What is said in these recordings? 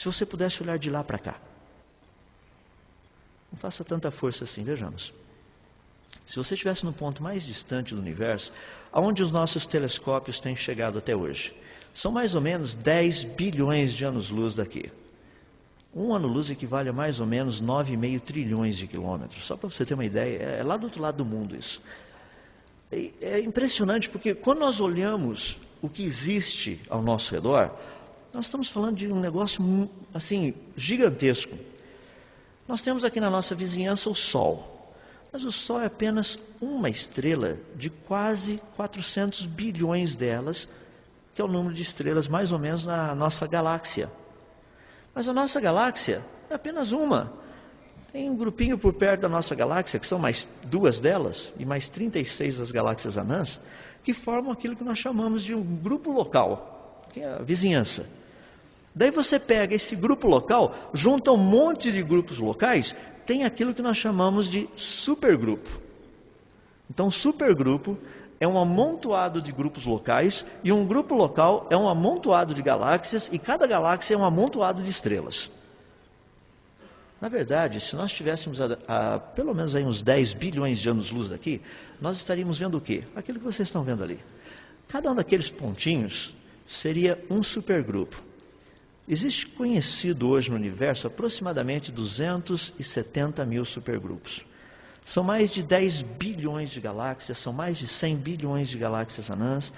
você pudesse olhar de lá para cá. Não faça tanta força assim, vejamos. Se você estivesse no ponto mais distante do universo, aonde os nossos telescópios têm chegado até hoje, são mais ou menos 10 bilhões de anos-luz daqui. Um ano-luz equivale a mais ou menos 9,5 trilhões de quilômetros. Só para você ter uma ideia, é lá do outro lado do mundo isso. É impressionante porque quando nós olhamos o que existe ao nosso redor, nós estamos falando de um negócio assim gigantesco. Nós temos aqui na nossa vizinhança o Sol. Mas o Sol é apenas uma estrela de quase 400 bilhões delas, que é o número de estrelas mais ou menos na nossa galáxia. Mas a nossa galáxia é apenas uma. Tem um grupinho por perto da nossa galáxia, que são mais 2 delas, e mais 36 das galáxias anãs, que formam aquilo que nós chamamos de um grupo local, que é a vizinhança. Daí você pega esse grupo local, junta um monte de grupos locais, tem aquilo que nós chamamos de supergrupo. Então, supergrupo é um amontoado de grupos locais, e um grupo local é um amontoado de galáxias, e cada galáxia é um amontoado de estrelas. Na verdade, se nós tivéssemos a pelo menos aí uns 10 bilhões de anos-luz daqui, nós estaríamos vendo o quê? Aquilo que vocês estão vendo ali. Cada um daqueles pontinhos seria um supergrupo. Existe conhecido hoje no universo aproximadamente 270 mil supergrupos. São mais de 10 bilhões de galáxias, são mais de 100 bilhões de galáxias anãs.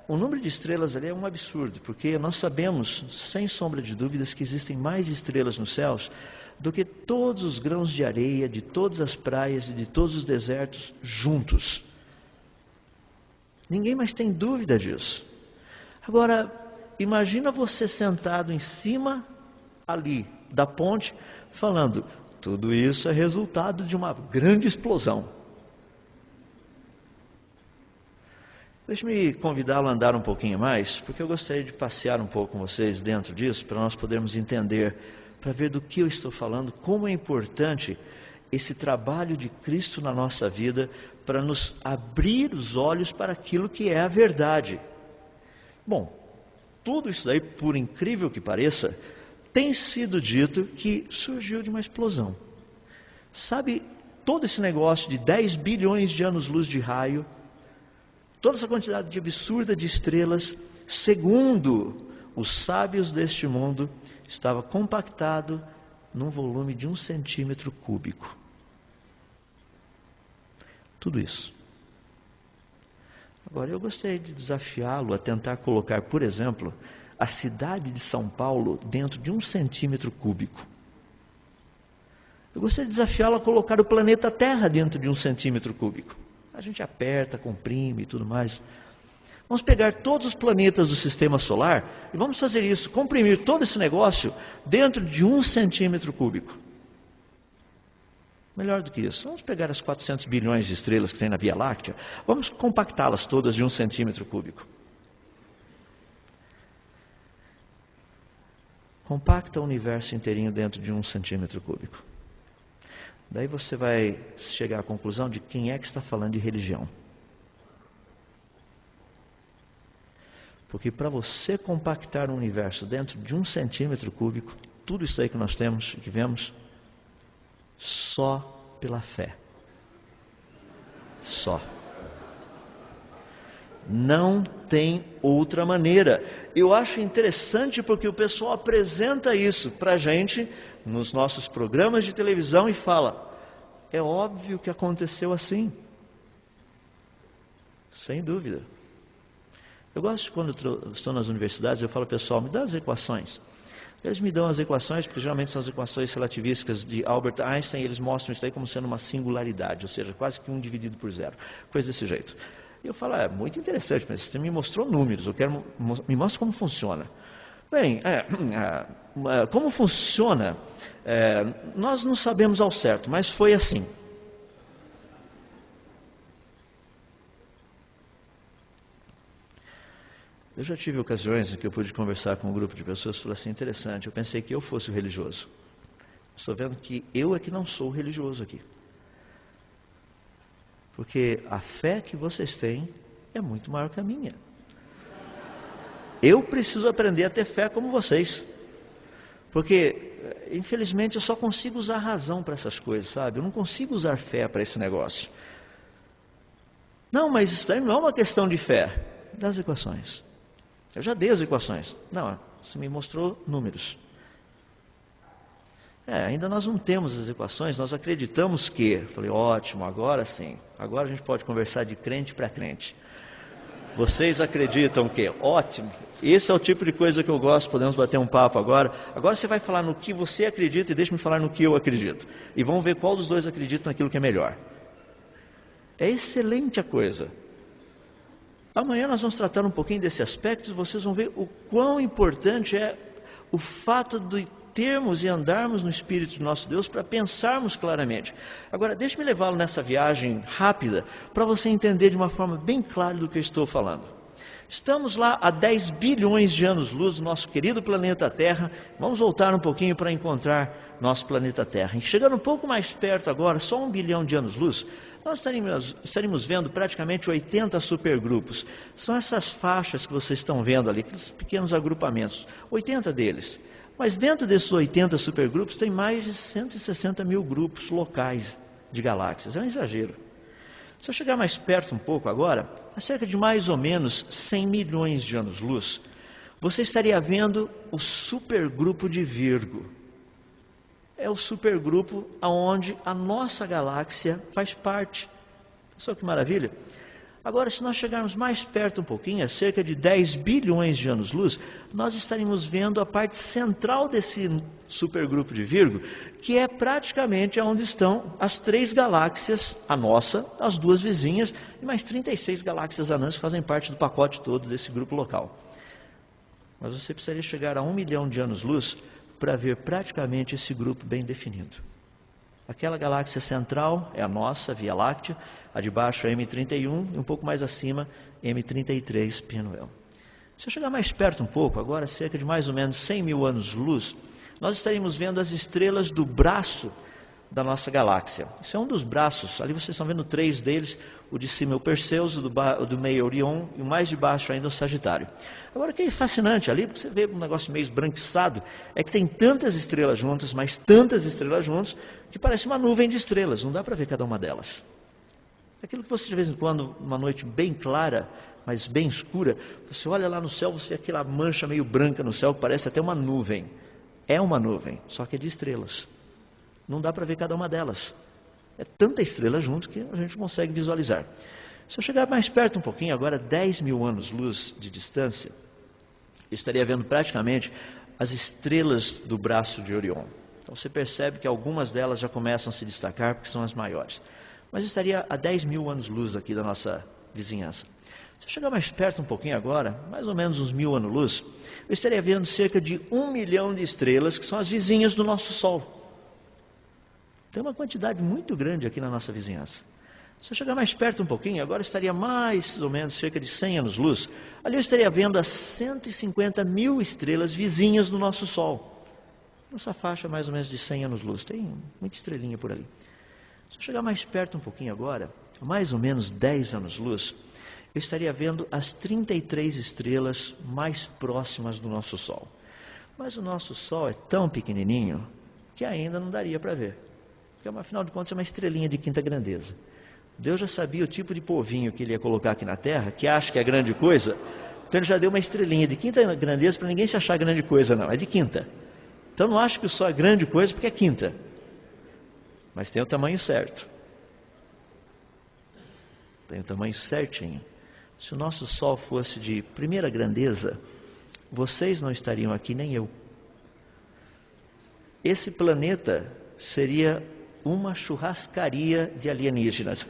O número de estrelas ali é um absurdo, porque nós sabemos, sem sombra de dúvidas, que existem mais estrelas nos céus do que todos os grãos de areia, de todas as praias e de todos os desertos juntos. Ninguém mais tem dúvida disso. Agora, imagina você sentado em cima ali da ponte, falando, tudo isso é resultado de uma grande explosão. Deixe-me convidá-lo a andar um pouquinho mais, porque eu gostaria de passear um pouco com vocês dentro disso, para nós podermos entender, para ver do que eu estou falando, como é importante esse trabalho de Cristo na nossa vida, para nos abrir os olhos para aquilo que é a verdade. Bom, tudo isso daí, por incrível que pareça, tem sido dito que surgiu de uma explosão. Sabe, todo esse negócio de 10 bilhões de anos-luz de raio, toda essa quantidade de absurda de estrelas, segundo os sábios deste mundo, estava compactado num volume de 1 centímetro cúbico. Tudo isso. Agora, eu gostaria de desafiá-lo a tentar colocar, por exemplo, a cidade de São Paulo dentro de 1 centímetro cúbico. Eu gostaria de desafiá-lo a colocar o planeta Terra dentro de 1 centímetro cúbico. A gente aperta, comprime e tudo mais. Vamos pegar todos os planetas do sistema solar e vamos fazer isso, comprimir todo esse negócio dentro de 1 centímetro cúbico. Melhor do que isso, vamos pegar as 400 bilhões de estrelas que tem na Via Láctea, vamos compactá-las todas de 1 centímetro cúbico. Compacta o universo inteirinho dentro de 1 centímetro cúbico. Daí você vai chegar à conclusão de quem é que está falando de religião. Porque para você compactar o universo dentro de 1 centímetro cúbico, tudo isso aí que nós temos e que vemos, só pela fé. Só. Não tem outra maneira. Eu acho interessante porque o pessoal apresenta isso para a gente nos nossos programas de televisão e fala, é óbvio que aconteceu assim. Sem dúvida. Eu gosto de quando estou nas universidades, eu falo ao pessoal, me dá as equações. Eles me dão as equações, porque geralmente são as equações relativísticas de Albert Einstein, e eles mostram isso aí como sendo uma singularidade, ou seja, quase que 1 dividido por 0, coisa desse jeito. E eu falo, é muito interessante, mas você me mostrou números, me mostra como funciona. Bem, como funciona, nós não sabemos ao certo, mas foi assim. Eu já tive ocasiões em que eu pude conversar com um grupo de pessoas e falei assim, interessante, eu pensei que eu fosse o religioso. Estou vendo que eu é que não sou o religioso aqui. Porque a fé que vocês têm é muito maior que a minha. Eu preciso aprender a ter fé como vocês. Porque, infelizmente, eu só consigo usar razão para essas coisas, sabe? Eu não consigo usar fé para esse negócio. Não, mas isso daí não é uma questão de fé. Dá as equações. Eu já dei as equações. Não, você me mostrou números. Ainda nós não temos as equações, nós acreditamos que. Falei, ótimo, agora sim. Agora a gente pode conversar de crente para crente. Vocês acreditam que? Ótimo. Esse é o tipo de coisa que eu gosto, podemos bater um papo agora. Agora você vai falar no que você acredita e deixa-me falar no que eu acredito. E vamos ver qual dos dois acredita naquilo que é melhor. É excelente a coisa. Amanhã nós vamos tratar um pouquinho desse aspecto e vocês vão ver o quão importante é o fato de termos e andarmos no Espírito de nosso Deus para pensarmos claramente. Agora, deixe-me levá-lo nessa viagem rápida para você entender de uma forma bem clara do que eu estou falando. Estamos lá a 10 bilhões de anos-luz do nosso querido planeta Terra. Vamos voltar um pouquinho para encontrar nosso planeta Terra. E chegando um pouco mais perto agora, só 1 bilhão de anos-luz, nós estaríamos vendo praticamente 80 supergrupos. São essas faixas que vocês estão vendo ali, aqueles pequenos agrupamentos, 80 deles. Mas dentro desses 80 supergrupos tem mais de 160 mil grupos locais de galáxias. É um exagero. Se eu chegar mais perto um pouco agora, a cerca de mais ou menos 100 milhões de anos-luz, você estaria vendo o supergrupo de Virgo. É o supergrupo onde a nossa galáxia faz parte. Pessoal, que maravilha! Agora, se nós chegarmos mais perto um pouquinho, a cerca de 10 bilhões de anos-luz, nós estaríamos vendo a parte central desse supergrupo de Virgo, que é praticamente onde estão as 3 galáxias, a nossa, as 2 vizinhas, e mais 36 galáxias anãs que fazem parte do pacote todo desse grupo local. Mas você precisaria chegar a 1 milhão de anos-luz para ver praticamente esse grupo bem definido. Aquela galáxia central é a nossa, Via Láctea, a de baixo é M31 e um pouco mais acima M33 Pinhel. Se eu chegar mais perto um pouco, agora cerca de mais ou menos 100 mil anos-luz, nós estaríamos vendo as estrelas do braço da nossa galáxia. Isso é um dos braços, ali vocês estão vendo 3 deles, o de cima é o Perseus, o do meio é Orion e o mais de baixo ainda é o Sagitário. Agora o que é fascinante ali, porque você vê um negócio meio esbranquiçado, é que tem tantas estrelas juntas, mas tantas estrelas juntas, que parece uma nuvem de estrelas, não dá para ver cada uma delas. Aquilo que você de vez em quando, uma noite bem clara, mas bem escura, você olha lá no céu, você vê aquela mancha meio branca no céu, que parece até uma nuvem. É uma nuvem, só que é de estrelas. Não dá para ver cada uma delas. É tanta estrela junto que a gente consegue visualizar. Se eu chegar mais perto um pouquinho, agora 10 mil anos-luz de distância, eu estaria vendo praticamente as estrelas do braço de Orion. Então você percebe que algumas delas já começam a se destacar porque são as maiores. Mas estaria a 10 mil anos-luz aqui da nossa vizinhança. Se eu chegar mais perto um pouquinho agora, mais ou menos uns 1000 anos-luz, eu estaria vendo cerca de 1 milhão de estrelas que são as vizinhas do nosso Sol. Tem uma quantidade muito grande aqui na nossa vizinhança. Se eu chegar mais perto um pouquinho, agora estaria mais ou menos cerca de 100 anos-luz. Ali eu estaria vendo as 150 mil estrelas vizinhas do nosso Sol. Nossa faixa mais ou menos de 100 anos-luz. Tem muita estrelinha por ali. Se eu chegar mais perto um pouquinho agora, mais ou menos 10 anos-luz, eu estaria vendo as 33 estrelas mais próximas do nosso Sol. Mas o nosso Sol é tão pequenininho que ainda não daria para ver. Porque, afinal de contas, é uma estrelinha de quinta grandeza. Deus já sabia o tipo de povinho que ele ia colocar aqui na Terra, que acha que é grande coisa, então ele já deu uma estrelinha de quinta grandeza para ninguém se achar grande coisa, não, é de quinta. Então não acho que o Sol é grande coisa porque é quinta, mas tem o tamanho certo. Tem o tamanho certinho. Se o nosso Sol fosse de primeira grandeza, vocês não estariam aqui, nem eu. Esse planeta seria uma churrascaria de alienígenas.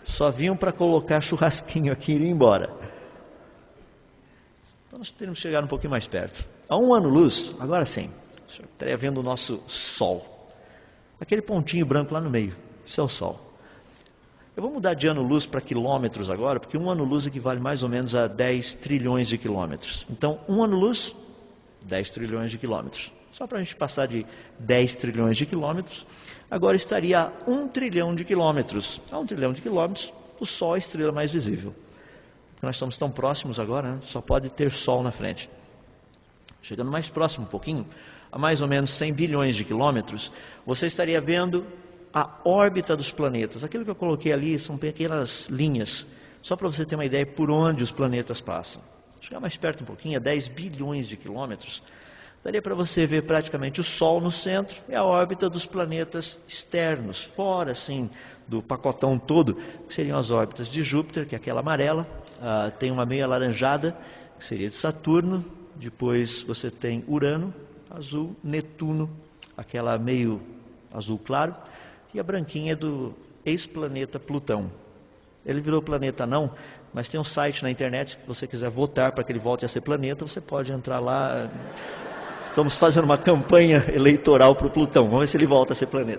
Só vinham para colocar churrasquinho aqui e ir embora. Então nós teríamos que chegar um pouquinho mais perto. A 1 ano-luz, agora sim, você estaria vendo o nosso Sol. Aquele pontinho branco lá no meio, esse é o Sol. Eu vou mudar de ano-luz para quilômetros agora, porque 1 ano-luz equivale mais ou menos a 10 trilhões de quilômetros. Então, 1 ano-luz, 10 trilhões de quilômetros. Só para a gente passar de 10 trilhões de quilômetros, agora estaria a 1 trilhão de quilômetros. A 1 trilhão de quilômetros, o Sol é a estrela mais visível. Porque nós estamos tão próximos agora, né? Só pode ter Sol na frente. chegando mais próximo um pouquinho, a mais ou menos 100 bilhões de quilômetros, você estaria vendo a órbita dos planetas. Aquilo que eu coloquei ali são pequenas linhas, só para você ter uma ideia por onde os planetas passam. Chegar mais perto um pouquinho, a 10 bilhões de quilômetros, daria para você ver praticamente o Sol no centro e a órbita dos planetas externos, fora assim do pacotão todo, que seriam as órbitas de Júpiter, que é aquela amarela, tem uma meio alaranjada, que seria de Saturno, depois você tem Urano, azul, Netuno, aquela meio azul claro, e a branquinha do ex-planeta Plutão. Ele virou planeta não, mas tem um site na internet, se você quiser votar para que ele volte a ser planeta, você pode entrar lá. Estamos fazendo uma campanha eleitoral para o Plutão, vamos ver se ele volta a ser planeta.